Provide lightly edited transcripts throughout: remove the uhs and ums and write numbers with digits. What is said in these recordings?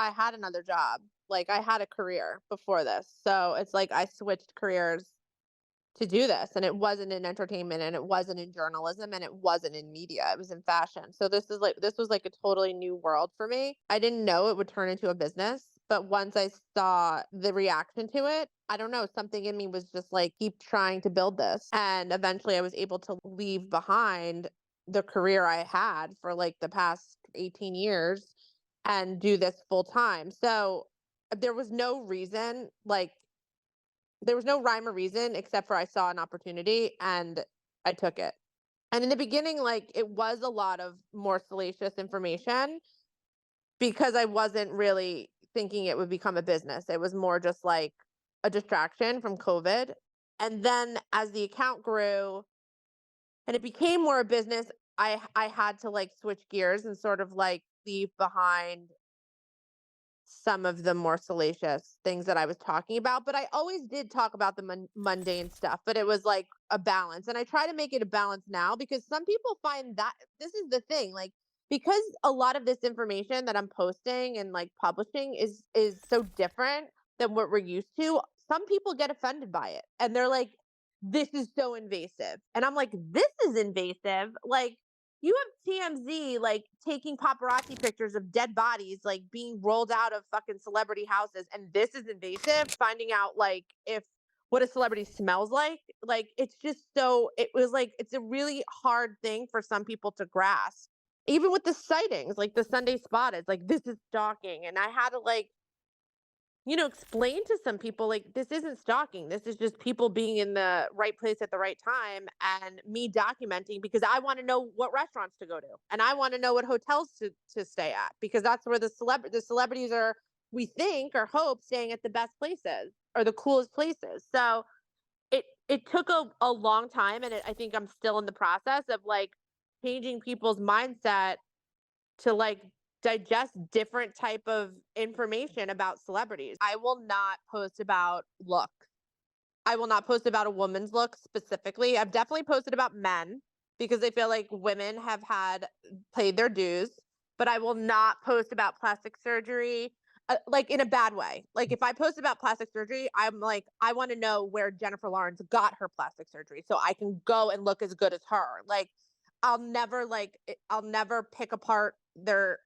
I had another job. Like I had a career before this. So it's like I switched careers to do this, and it wasn't in entertainment, and it wasn't in journalism, and it wasn't in media. It was in fashion. So this was like a totally new world for me. I didn't know it would turn into a business, but once I saw the reaction to it, I don't know, something in me was just like, keep trying to build this. And eventually I was able to leave behind the career I had for like the past 18 years and do this full time. So there was no reason, like there was no rhyme or reason except for I saw an opportunity and I took it. And in the beginning, like it was a lot of more salacious information because I wasn't really thinking it would become a business. It was more just like a distraction from COVID. And then as the account grew and it became more a business, I had to like switch gears and sort of like leave behind some of the more salacious things that I was talking about, but I always did talk about the mundane stuff, but it was like a balance. And I try to make it a balance now because some people find that this is the thing, like because a lot of this information that I'm posting and like publishing is so different than what we're used to. Some people get offended by it and they're like, this is so invasive. And I'm like, this is invasive. Like you have TMZ like taking paparazzi pictures of dead bodies like being rolled out of fucking celebrity houses, and this is invasive. Finding out like if what a celebrity smells like it's just so it was like it's a really hard thing for some people to grasp. Even with the sightings, like the Sunday Spot, it's like this is stalking, and I had to like explain to some people like this isn't stalking. This is just people being in the right place at the right time and me documenting because I want to know what restaurants to go to and I want to know what hotels to stay at because that's where the celebrities are we think or hope staying at the best places or the coolest places. So it took a long time and I think I'm still in the process of like changing people's mindset to like digest different type of information about celebrities. I will not post about look. I will not post about a woman's look specifically. I've definitely posted about men because I feel like women have had played their dues, but I will not post about plastic surgery like in a bad way. Like if I post about plastic surgery, I'm like I want to know where Jennifer Lawrence got her plastic surgery so I can go and look as good as her. Like I'll never pick apart their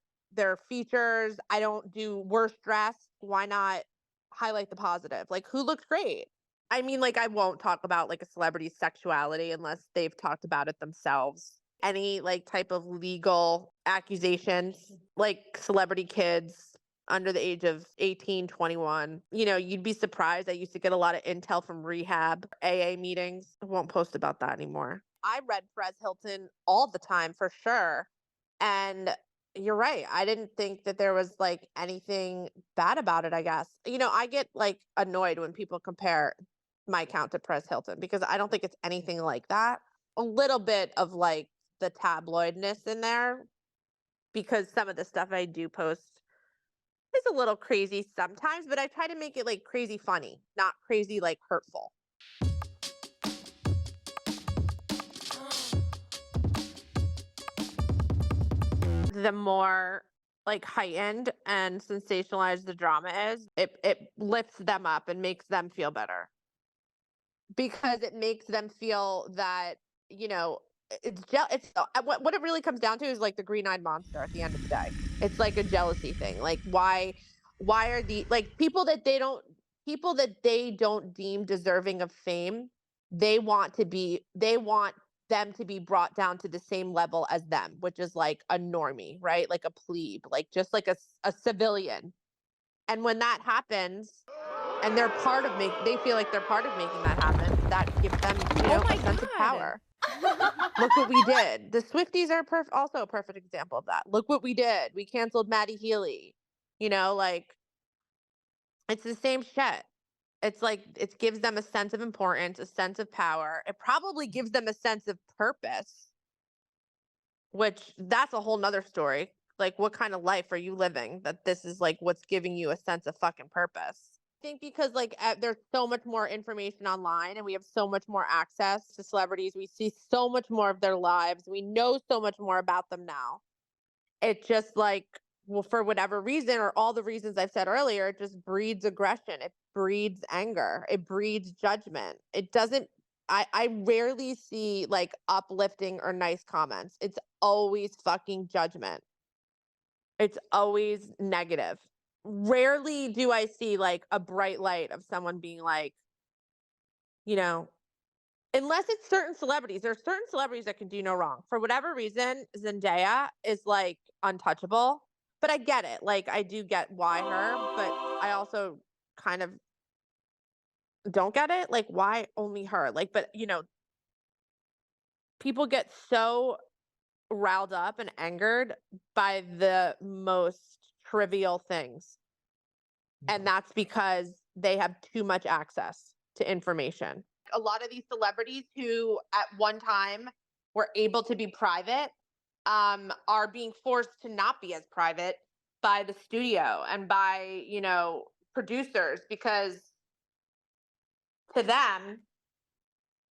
features. I don't do worst dressed. Why not highlight the positive? Like who looks great? I mean, like I won't talk about like a celebrity's sexuality unless they've talked about it themselves. Any like type of legal accusations, like celebrity kids under the age of 18, 21. You'd be surprised. I used to get a lot of intel from rehab, AA meetings. I won't post about that anymore. I read Perez Hilton all the time for sure. And you're right. I didn't think that there was like anything bad about it, I guess. I get like annoyed when people compare my account to Perez Hilton because I don't think it's anything like that. A little bit of like the tabloidness in there because some of the stuff I do post is a little crazy sometimes, but I try to make it like crazy funny, not crazy like hurtful. The more like heightened and sensationalized the drama is, it lifts them up and makes them feel better because it makes them feel that you know it's what it really comes down to is like the green-eyed monster at the end of the day. It's like a jealousy thing. Like why are the like people that they don't deem deserving of fame, they want them to be brought down to the same level as them, which is like a normie, right? Like a plebe, like just like a civilian. And when that happens, and they feel like they're part of making that happen, that gives them, Oh a my sense of god. power. Look what we did. The Swifties are also a perfect example of that. Look what we did. We canceled Maddie Healy. Like it's the same shit. It's like it gives them a sense of importance, a sense of power. It probably gives them a sense of purpose, which that's a whole nother story. Like what kind of life are you living that this is like what's giving you a sense of fucking purpose? I think because like there's so much more information online and we have so much more access to celebrities. We see so much more of their lives. We know so much more about them now. It just like well, for whatever reason, or all the reasons I've said earlier, it just breeds aggression. It breeds anger. It breeds judgment. It doesn't, I rarely see like uplifting or nice comments. It's always fucking judgment. It's always negative. Rarely do I see like a bright light of someone being like, you know, unless it's certain celebrities. There are certain celebrities that can do no wrong. For whatever reason, Zendaya is like untouchable. But I get it. Like I do get why her, but I also kind of don't get it. Like why only her? Like, but people get so riled up and angered by the most trivial things. And Yeah. that's because they have too much access to information. A lot of these celebrities who at one time were able to be private are being forced to not be as private by the studio and by, producers because to them,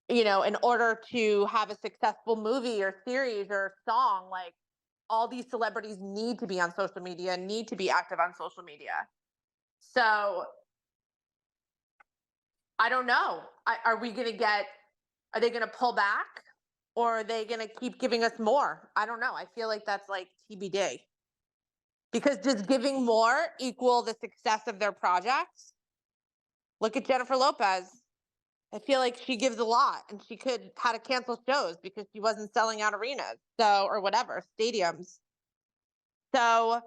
in order to have a successful movie or series or song, like all these celebrities need to be on social media, need to be active on social media. So I don't know. Are we going to get, are they going to pull back or are they going to keep giving us more? I don't know. I feel like that's like TBD. Because does giving more equal the success of their projects? Look at Jennifer Lopez. I feel like she gives a lot and she could had to cancel shows because she wasn't selling out arenas. So or whatever, stadiums. So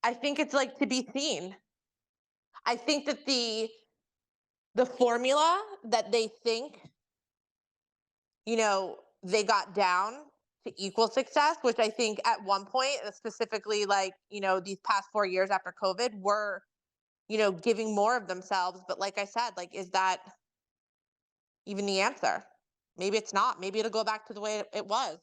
I think it's like to be seen. I think that the formula that they think they got down to equal success, which I think at one point, specifically like, these past 4 years after COVID, were, giving more of themselves. But like I said, like, is that even the answer? Maybe it's not. Maybe it'll go back to the way it was.